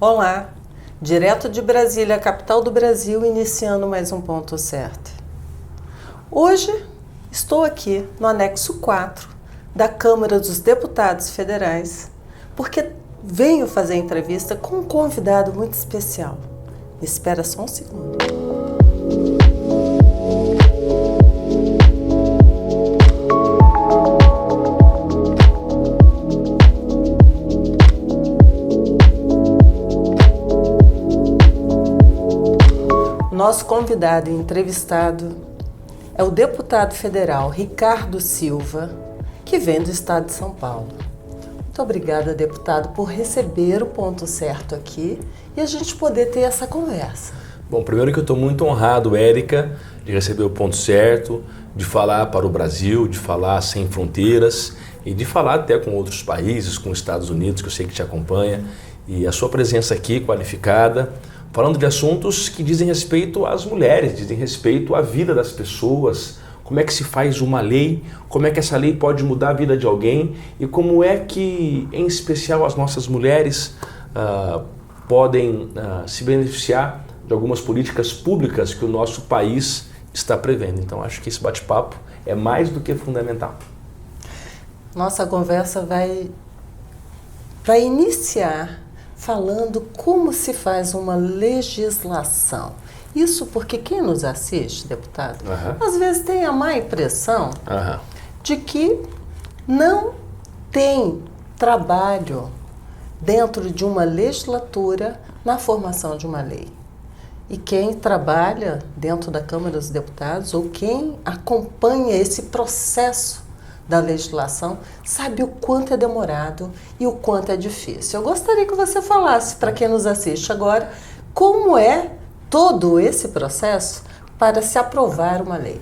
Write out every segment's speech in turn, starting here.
Olá, direto de Brasília, capital do Brasil, iniciando mais um Ponto Certo. Hoje estou aqui no anexo 4 da Câmara dos Deputados Federais, porque venho fazer entrevista com um convidado muito especial. Espera só um segundo. Nosso convidado e entrevistado é o deputado federal Ricardo Silva, que vem do estado de São Paulo. Muito obrigada, deputado, por receber o Ponto Certo aqui e a gente poder ter essa conversa. Bom, primeiro que eu estou muito honrado, Érica, de receber o Ponto Certo, de falar para o Brasil, de falar sem fronteiras e de falar até com outros países, com os Estados Unidos, que eu sei que te acompanha. E a sua presença aqui, qualificada, falando de assuntos que dizem respeito às mulheres, dizem respeito à vida das pessoas, como é que se faz uma lei, como é que essa lei pode mudar a vida de alguém e como é que, em especial, as nossas mulheres podem se beneficiar de algumas políticas públicas que o nosso país está prevendo. Então, acho que esse bate-papo é mais do que fundamental. Nossa conversa vai iniciar falando como se faz uma legislação. Isso porque quem nos assiste, deputado, às vezes tem a má impressão de que não tem trabalho dentro de uma legislatura na formação de uma lei. E quem trabalha dentro da Câmara dos Deputados ou quem acompanha esse processo da legislação, sabe o quanto é demorado e o quanto é difícil. Eu gostaria que você falasse para quem nos assiste agora como é todo esse processo para se aprovar uma lei.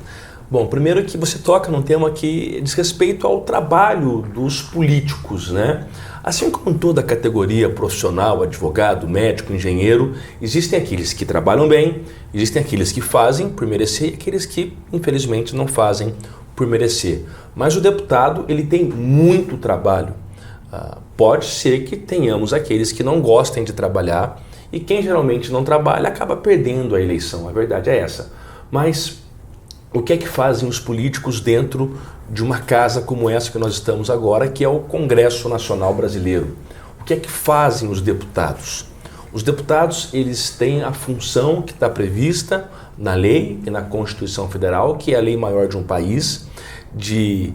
Bom, primeiro que você toca num tema que diz respeito ao trabalho dos políticos, né? Assim como em toda categoria profissional, advogado, médico, engenheiro, existem aqueles que trabalham bem, existem aqueles que fazem por merecer e aqueles que, infelizmente, não fazem por merecer. Mas o deputado, ele tem muito trabalho. Pode ser que tenhamos aqueles que não gostem de trabalhar e quem geralmente não trabalha acaba perdendo a eleição, a verdade é essa. Mas o que é que fazem os políticos dentro de uma casa como essa que nós estamos agora, que é o Congresso Nacional Brasileiro? O que é que fazem os deputados? Os deputados, eles têm a função que está prevista na lei e na Constituição Federal, que é a lei maior de um país, de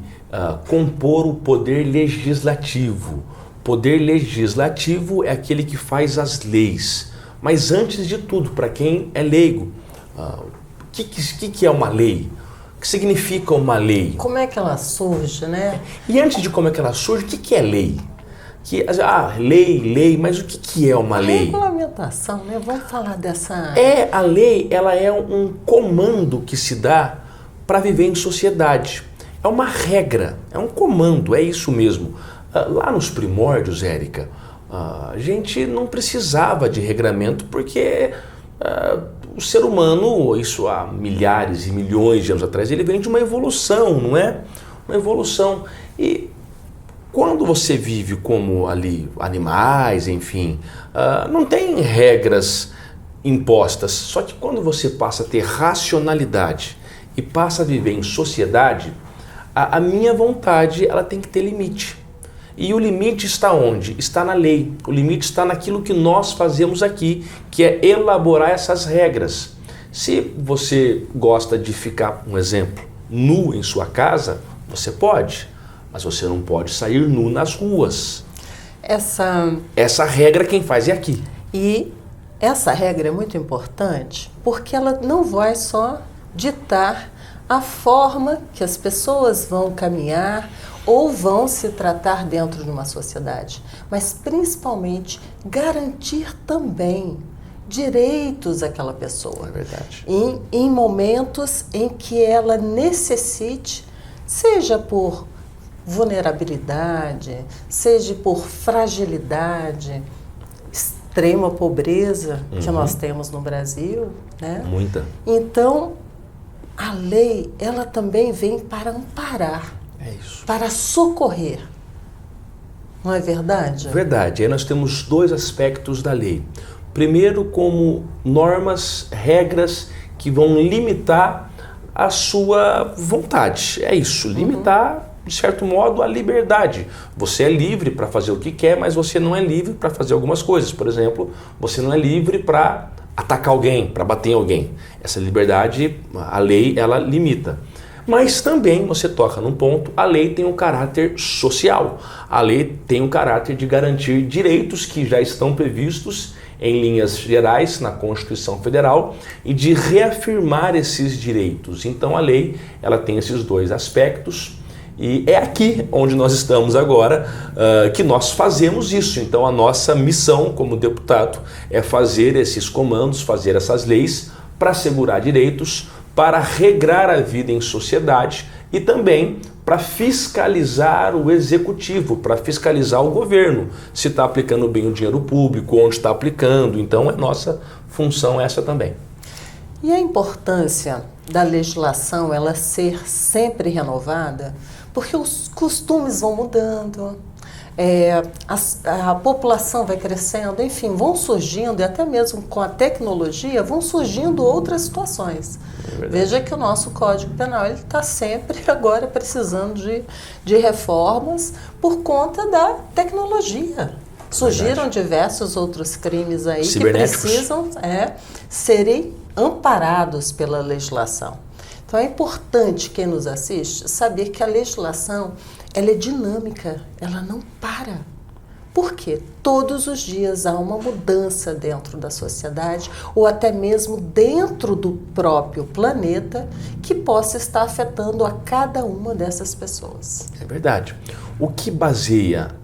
compor o poder legislativo. Poder legislativo é aquele que faz as leis. Mas antes de tudo, para quem é leigo, o que é uma lei? O que significa uma lei? Como é que ela surge, né? E antes de como é que ela surge, o que é lei? Lei, mas o que é uma lei? Regulamentação, né? Vamos falar dessa... A lei, ela é um comando que se dá para viver em sociedade. É uma regra, é um comando, é isso mesmo. Lá nos primórdios, Érica, a gente não precisava de regramento porque o ser humano, isso há milhares e milhões de anos atrás, ele vem de uma evolução, não é? Uma evolução. E quando você vive como ali animais, enfim, não tem regras impostas. Só que quando você passa a ter racionalidade e passa a viver em sociedade, a minha vontade ela tem que ter limite. E o limite está onde? Está na lei. O limite está naquilo que nós fazemos aqui, que é elaborar essas regras. Se você gosta de ficar, um exemplo, nu em sua casa, você pode. Mas você não pode sair nu nas ruas. Essa regra quem faz é aqui. E essa regra é muito importante porque ela não vai só ditar a forma que as pessoas vão caminhar ou vão se tratar dentro de uma sociedade, mas principalmente garantir também direitos àquela pessoa. É verdade. Em momentos em que ela necessite, seja por vulnerabilidade, seja por fragilidade, extrema pobreza que nós temos no Brasil, né? Muita. Então, a lei, ela também vem para amparar, É isso. para socorrer. Não é verdade? Verdade. Aí nós temos dois aspectos da lei. Primeiro, como normas, regras que vão limitar a sua vontade. É isso, limitar, de certo modo, a liberdade. Você é livre para fazer o que quer, mas você não é livre para fazer algumas coisas. Por exemplo, você não é livre para atacar alguém, para bater em alguém. Essa liberdade, a lei, ela limita. Mas também você toca num ponto, a lei tem um caráter social. A lei tem um caráter de garantir direitos que já estão previstos em linhas gerais na Constituição Federal e de reafirmar esses direitos. Então a lei, ela tem esses dois aspectos e é aqui onde nós estamos agora que nós fazemos isso. Então a nossa missão como deputado é fazer esses comandos, fazer essas leis para assegurar direitos, para regrar a vida em sociedade e também para fiscalizar o executivo, para fiscalizar o governo, se está aplicando bem o dinheiro público, onde está aplicando. Então, é nossa função essa também. E a importância da legislação ela ser sempre renovada, porque os costumes vão mudando, a população vai crescendo, enfim, vão surgindo, e até mesmo com a tecnologia, vão surgindo outras situações. Veja que o nosso Código Penal está sempre agora precisando de reformas por conta da tecnologia. Surgiram diversos outros crimes aí que precisam serem amparados pela legislação. Então é importante quem nos assiste saber que a legislação ela é dinâmica, ela não para. Por quê? Todos os dias há uma mudança dentro da sociedade ou até mesmo dentro do próprio planeta que possa estar afetando a cada uma dessas pessoas. É verdade. O que baseia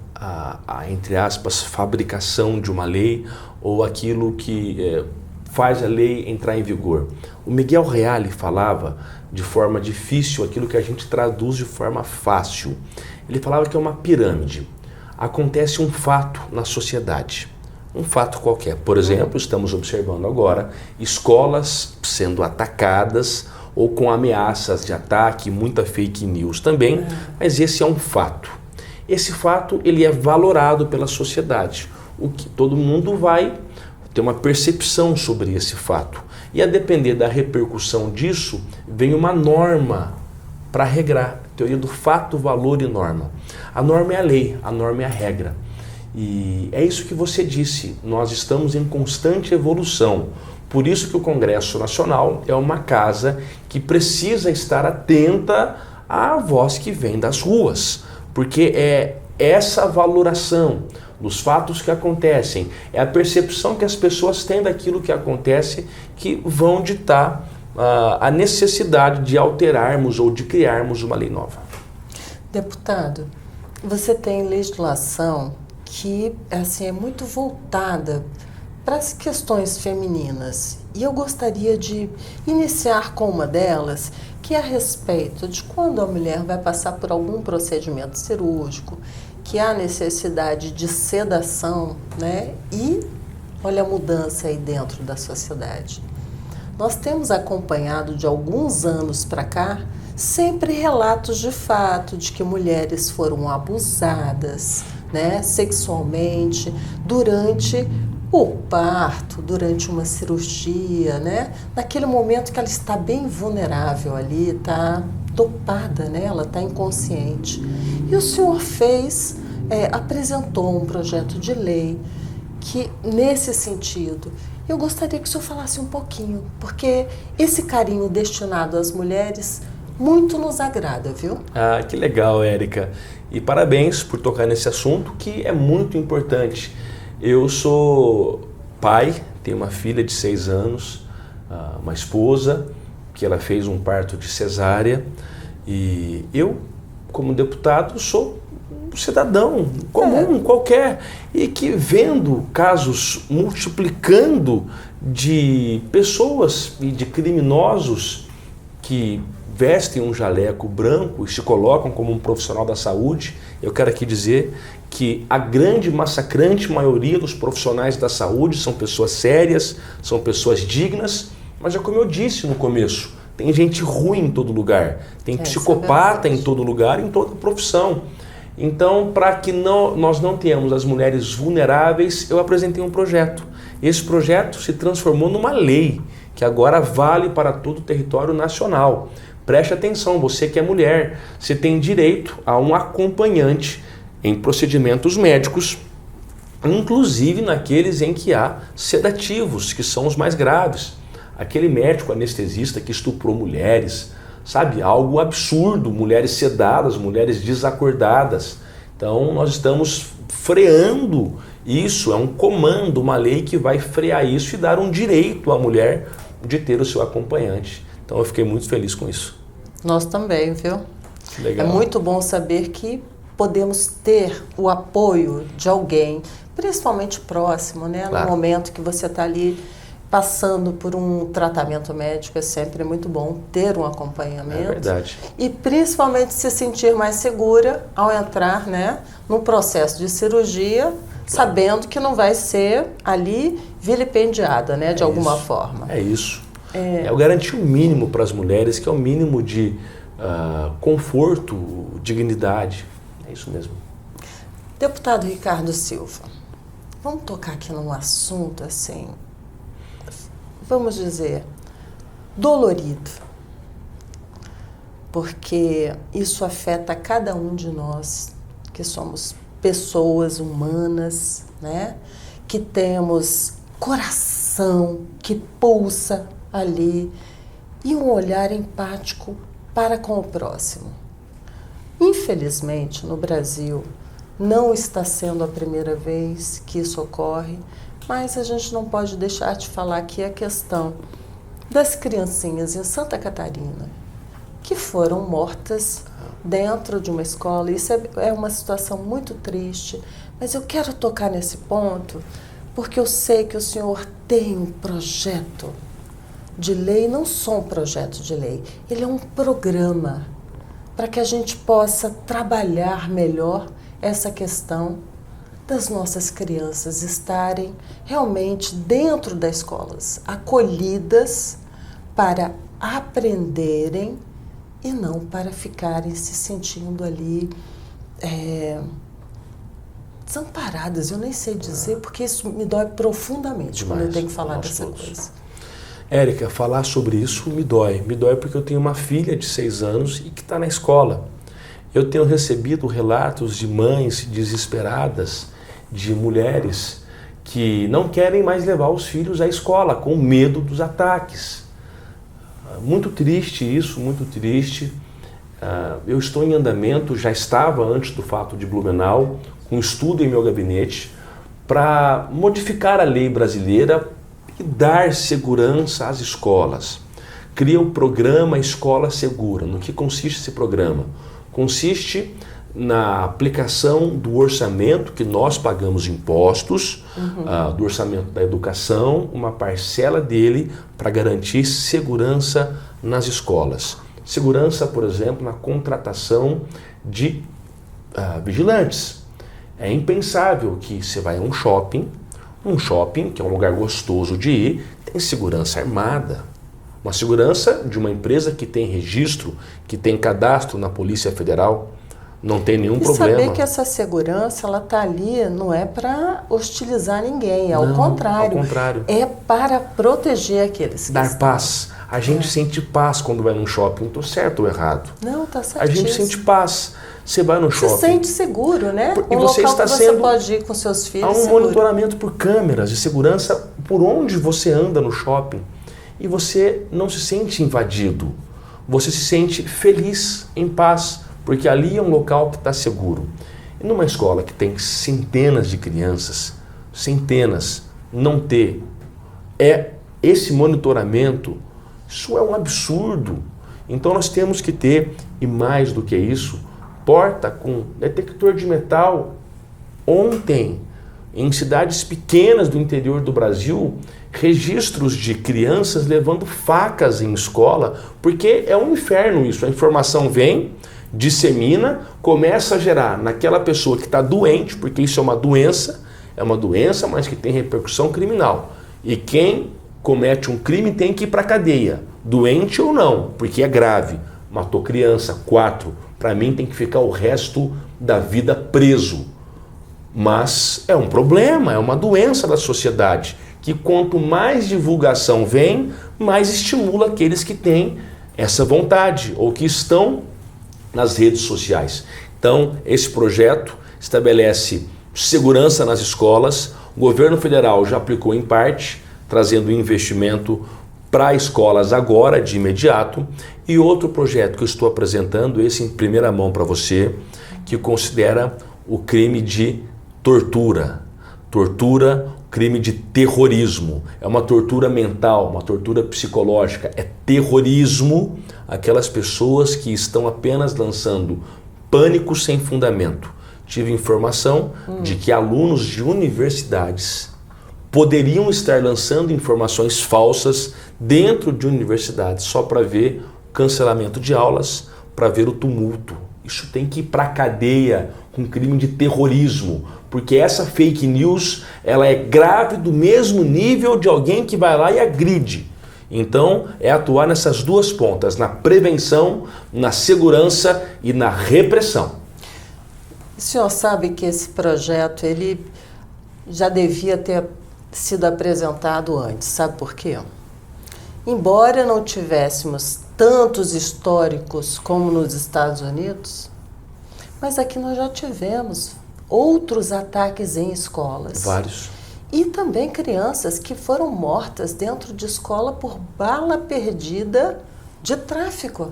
entre aspas, fabricação de uma lei ou aquilo que faz a lei entrar em vigor? O Miguel Reale falava de forma difícil aquilo que a gente traduz de forma fácil. Ele falava que é uma pirâmide. Acontece um fato na sociedade, um fato qualquer. Por exemplo, estamos observando agora escolas sendo atacadas ou com ameaças de ataque, muita fake news também, mas esse é um fato. Esse fato ele é valorado pela sociedade, o que todo mundo vai ter uma percepção sobre esse fato. E a depender da repercussão disso, vem uma norma para regrar. Teoria do fato, valor e norma. A norma é a lei, a norma é a regra. E é isso que você disse, nós estamos em constante evolução. Por isso que o Congresso Nacional é uma casa que precisa estar atenta à voz que vem das ruas. Porque é essa valoração dos fatos que acontecem, é a percepção que as pessoas têm daquilo que acontece que vão ditar a necessidade de alterarmos ou de criarmos uma lei nova. Deputado, você tem legislação que assim, é muito voltada para as questões femininas e eu gostaria de iniciar com uma delas, que é a respeito de quando a mulher vai passar por algum procedimento cirúrgico, que há necessidade de sedação, né? E olha a mudança aí dentro da sociedade. Nós temos acompanhado de alguns anos para cá sempre relatos de fato de que mulheres foram abusadas, né, sexualmente durante o parto, durante uma cirurgia, né, naquele momento que ela está bem vulnerável ali, está dopada, né, ela está inconsciente. E o senhor apresentou um projeto de lei que, nesse sentido, eu gostaria que o senhor falasse um pouquinho, porque esse carinho destinado às mulheres muito nos agrada, viu? Ah, que legal, Érica. E parabéns por tocar nesse assunto que é muito importante. Eu sou pai, tenho uma filha de 6 anos, uma esposa, que ela fez um parto de cesárea. E eu, como deputado, sou um cidadão comum, qualquer, e que vendo casos multiplicando de pessoas e de criminosos que vestem um jaleco branco e se colocam como um profissional da saúde, eu quero aqui dizer que a grande massacrante maioria dos profissionais da saúde são pessoas sérias, são pessoas dignas, mas é como eu disse no começo, tem gente ruim em todo lugar, tem psicopata em todo lugar, em toda profissão. Então, para que nós não tenhamos as mulheres vulneráveis, eu apresentei um projeto. Esse projeto se transformou numa lei, que agora vale para todo o território nacional. Preste atenção, você que é mulher, você tem direito a um acompanhante em procedimentos médicos, inclusive naqueles em que há sedativos, que são os mais graves. Aquele médico anestesista que estuprou mulheres, sabe? Algo absurdo, mulheres sedadas, mulheres desacordadas. Então nós estamos freando isso, é um comando, uma lei que vai frear isso e dar um direito à mulher de ter o seu acompanhante. Então eu fiquei muito feliz com isso. Nós também, viu? Legal. É muito bom saber que podemos ter o apoio de alguém, principalmente próximo, né? Claro. No momento que você está ali passando por um tratamento médico, é sempre muito bom ter um acompanhamento. É verdade. E principalmente se sentir mais segura ao entrar, né, no processo de cirurgia, sabendo que não vai ser ali vilipendiada, né, de alguma forma. É isso. Eu garanti o mínimo para as mulheres, que é o mínimo de conforto, dignidade. É isso mesmo. Deputado Ricardo Silva, vamos tocar aqui num assunto assim, vamos dizer, dolorido, porque isso afeta cada um de nós, que somos pessoas humanas, né? Que temos coração que pulsa ali e um olhar empático para com o próximo. Infelizmente, no Brasil, não está sendo a primeira vez que isso ocorre, mas a gente não pode deixar de falar aqui a questão das criancinhas em Santa Catarina que foram mortas dentro de uma escola. Isso é uma situação muito triste, mas eu quero tocar nesse ponto porque eu sei que o senhor tem um projeto de lei, não só um projeto de lei, ele é um programa para que a gente possa trabalhar melhor essa questão das nossas crianças estarem realmente dentro das escolas, acolhidas para aprenderem e não para ficarem se sentindo ali desamparadas. Eu nem sei dizer, porque isso me dói profundamente quando eu tenho que falar dessa coisa. Érica, falar sobre isso me dói. Me dói porque eu tenho uma filha de 6 anos e que está na escola. Eu tenho recebido relatos de mães desesperadas, de mulheres que não querem mais levar os filhos à escola, com medo dos ataques. Muito triste isso, muito triste. Eu estou em andamento, já estava antes do fato de Blumenau, com estudo em meu gabinete, para modificar a lei brasileira e dar segurança às escolas. Cria o programa Escola Segura. No que consiste esse programa? Consiste na aplicação do orçamento que nós pagamos impostos, do orçamento da educação, uma parcela dele para garantir segurança nas escolas. Segurança, por exemplo, na contratação de vigilantes. É impensável que você vai a um shopping, que é um lugar gostoso de ir, tem segurança armada. Uma segurança de uma empresa que tem registro, que tem cadastro na Polícia Federal, não tem nenhum problema. Saber que essa segurança, ela está ali, não é para hostilizar ninguém, ao contrário. Ao contrário. É para proteger aqueles que dar paz. A gente sente paz quando vai num shopping. Estou certo ou errado? Não, está certíssimo. A gente sente paz. Você vai no shopping. Você sente seguro, né? E você está que sendo, você pode ir com seus filhos. Há um monitoramento por câmeras de segurança por onde você anda no shopping. E você não se sente invadido. Você se sente feliz, em paz, porque ali é um local que está seguro. E numa escola que tem centenas de crianças, não ter esse monitoramento, isso é um absurdo. Então nós temos que ter, e mais do que isso, porta com detector de metal. Ontem, em cidades pequenas do interior do Brasil, registros de crianças levando facas em escola, porque é um inferno isso. A informação vem, dissemina, começa a gerar naquela pessoa que está doente, porque isso é uma doença, mas que tem repercussão criminal. E quem comete um crime tem que ir para a cadeia, doente ou não, porque é grave. matou criança. 4, para mim tem que ficar o resto da vida preso. Mas é um problema, é uma doença da sociedade, que quanto mais divulgação vem, mais estimula aqueles que têm essa vontade ou que estão nas redes sociais. Então, esse projeto estabelece segurança nas escolas. O governo federal já aplicou em parte, trazendo investimento para escolas agora, de imediato. E outro projeto que eu estou apresentando, esse em primeira mão para você, que considera o crime de tortura. Tortura, crime de terrorismo. É uma tortura mental, uma tortura psicológica. É terrorismo aquelas pessoas que estão apenas lançando pânico sem fundamento. Tive informação de que alunos de universidades poderiam estar lançando informações falsas dentro de universidades só para ver o cancelamento de aulas, para ver o tumulto. Isso tem que ir para a cadeia com crime de terrorismo, porque essa fake news ela é grave do mesmo nível de alguém que vai lá e agride. Então, é atuar nessas duas pontas, na prevenção, na segurança e na repressão. O senhor sabe que esse projeto ele já devia ter sido apresentado antes, sabe por quê? Embora não tivéssemos tantos históricos como nos Estados Unidos, mas aqui nós já tivemos outros ataques em escolas. Vários. E também crianças que foram mortas dentro de escola por bala perdida de tráfico.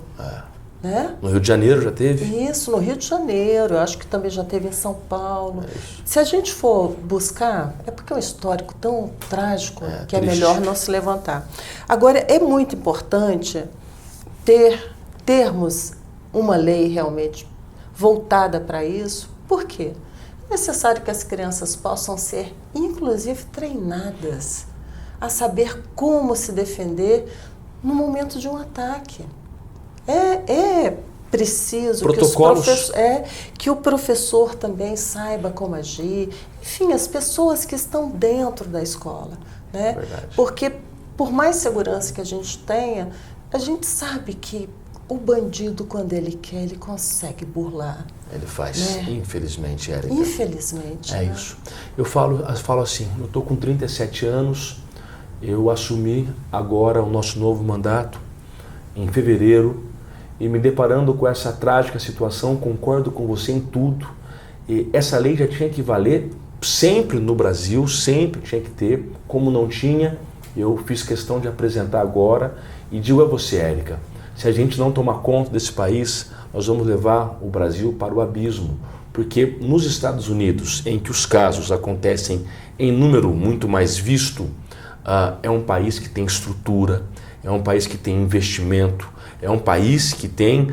Né? No Rio de Janeiro já teve? Isso, no Rio de Janeiro, eu acho que também já teve em São Paulo. Se a gente for buscar, é porque é um histórico tão trágico que triste. É melhor não se levantar. Agora, é muito importante termos uma lei realmente voltada para isso. Por quê? É necessário que as crianças possam ser, inclusive, treinadas a saber como se defender no momento de um ataque. É preciso que o professor também saiba como agir. Enfim, as pessoas que estão dentro da escola. Né? Verdade. Porque, por mais segurança que a gente tenha, a gente sabe que o bandido, quando ele quer, ele consegue burlar. Ele faz, né? Infelizmente, Érica. Infelizmente. É isso. Eu falo assim, eu estou com 37 anos, eu assumi agora o nosso novo mandato em fevereiro e me deparando com essa trágica situação, concordo com você em tudo. E essa lei já tinha que valer sempre no Brasil, sempre tinha que ter. Como não tinha, eu fiz questão de apresentar agora e digo a você, Érica, se a gente não tomar conta desse país, nós vamos levar o Brasil para o abismo. Porque nos Estados Unidos, em que os casos acontecem em número muito mais visto, é um país que tem estrutura, é um país que tem investimento, é um país que tem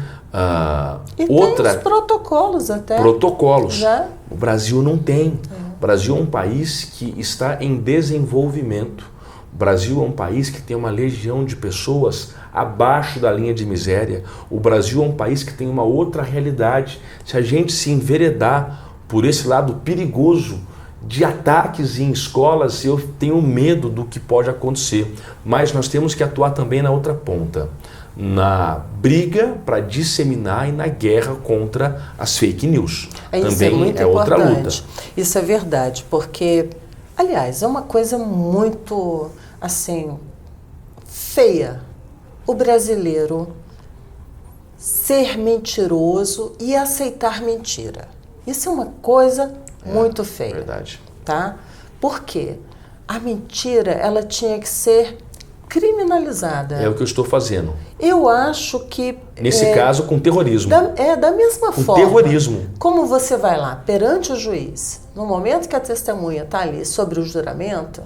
tem os protocolos até. Protocolos. Já? O Brasil não tem. O Brasil é um país que está em desenvolvimento. O Brasil é um país que tem uma legião de pessoas abaixo da linha de miséria. O Brasil é um país que tem uma outra realidade. Se a gente se enveredar por esse lado perigoso de ataques em escolas, eu tenho medo do que pode acontecer. Mas nós temos que atuar também na outra ponta, na briga para disseminar e na guerra contra as fake news. Também é outra luta. Isso é verdade, porque, aliás, é uma coisa muito, assim, feia. O brasileiro ser mentiroso e aceitar mentira. Isso é uma coisa muito feia. Verdade. Tá? Por quê? A mentira, ela tinha que ser criminalizada. É o que eu estou fazendo. Eu acho que... Nesse caso, com terrorismo. Da mesma com forma. Terrorismo. Como você vai lá perante o juiz, no momento que a testemunha está ali sobre o juramento,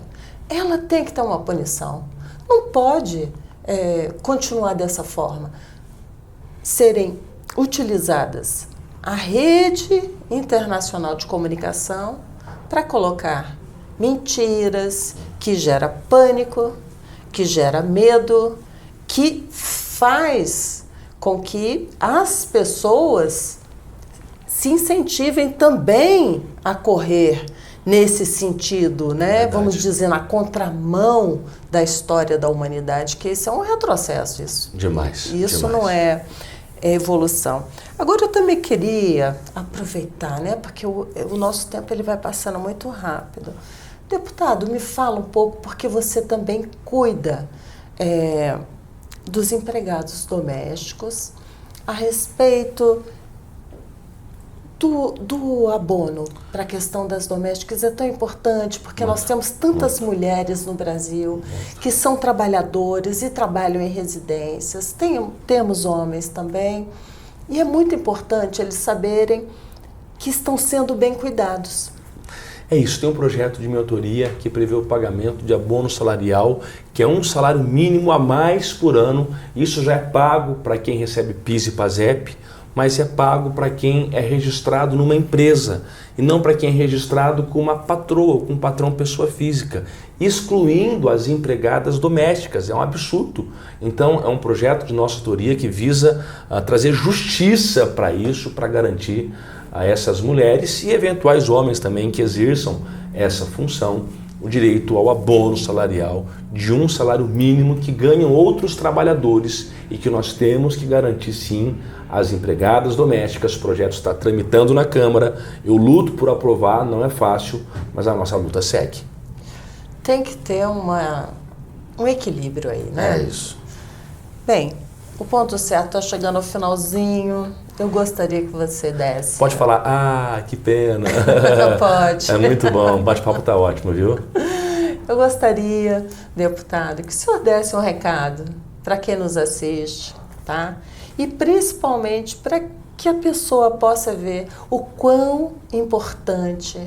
ela tem que ter uma punição. Não pode continuar dessa forma. Serem utilizadas a rede internacional de comunicação para colocar mentiras, que gera pânico, que gera medo, que faz com que as pessoas se incentivem também a correr nesse sentido, né? Verdade. Vamos dizer, na contramão da história da humanidade, que isso é um retrocesso. Isso Demais. Isso demais. não é... evolução. Agora eu também queria aproveitar, né, porque o nosso tempo ele vai passando muito rápido. Deputado, me fala um pouco, porque você também cuida dos empregados domésticos, a respeito do abono para a questão das domésticas. É tão importante porque nós temos tantas mulheres no Brasil que são trabalhadores e trabalham em residências, temos homens também, e é muito importante eles saberem que estão sendo bem cuidados. É isso, tem um projeto de minha autoria que prevê o pagamento de abono salarial, que é um salário mínimo a mais por ano. Isso já é pago para quem recebe PIS e PASEP, mas é pago para quem é registrado numa empresa e não para quem é registrado com uma patroa, com um patrão pessoa física, excluindo as empregadas domésticas. É um absurdo. Então é um projeto de nossa autoria que visa trazer justiça para isso, para garantir a essas mulheres e eventuais homens também que exerçam essa função, o direito ao abono salarial de um salário mínimo que ganham outros trabalhadores e que nós temos que garantir sim às empregadas domésticas. O projeto está tramitando na Câmara, eu luto por aprovar, não é fácil, mas a nossa luta segue. Tem que ter um equilíbrio aí, né? É isso. Bem, o ponto certo está chegando ao finalzinho. Eu gostaria que você desse. Pode falar, que pena. Pode. É muito bom, o bate-papo está ótimo, viu? Eu gostaria, deputado, que o senhor desse um recado para quem nos assiste, tá? E principalmente para que a pessoa possa ver o quão importante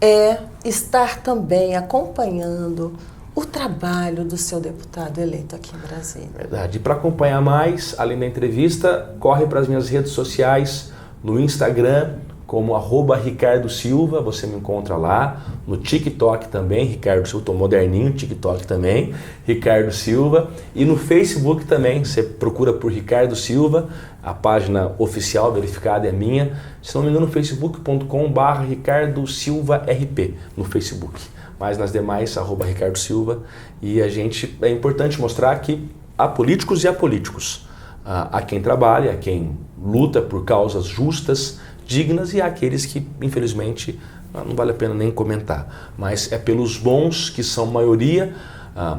é estar também acompanhando o trabalho do seu deputado eleito aqui em Brasília. Verdade. E para acompanhar mais, além da entrevista, corre para as minhas redes sociais, no Instagram, como @Ricardo Silva, você me encontra lá, no TikTok também, Ricardo Silva, estou moderninho, TikTok também, Ricardo Silva, e no Facebook também, você procura por Ricardo Silva, a página oficial verificada é minha, se não me engano, facebook.com/Ricardo Silva RP, no Facebook. Mas nas demais, @Ricardo Silva, e é importante mostrar que há políticos e apolíticos. Há quem trabalha, há quem luta por causas justas, dignas, e há aqueles que, infelizmente, não vale a pena nem comentar. Mas é pelos bons, que são maioria.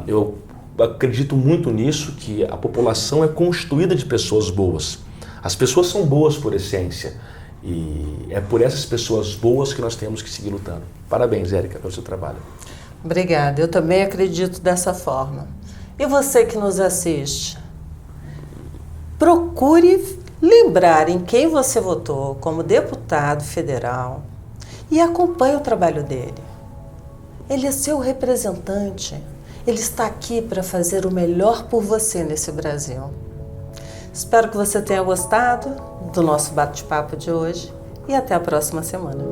Eu acredito muito nisso, que a população é constituída de pessoas boas. As pessoas são boas por essência. E é por essas pessoas boas que nós temos que seguir lutando. Parabéns, Érica, pelo seu trabalho. Obrigada, eu também acredito dessa forma. E você que nos assiste, procure lembrar em quem você votou como deputado federal e acompanhe o trabalho dele. Ele é seu representante, ele está aqui para fazer o melhor por você nesse Brasil. Espero que você tenha gostado do nosso bate-papo de hoje e até a próxima semana.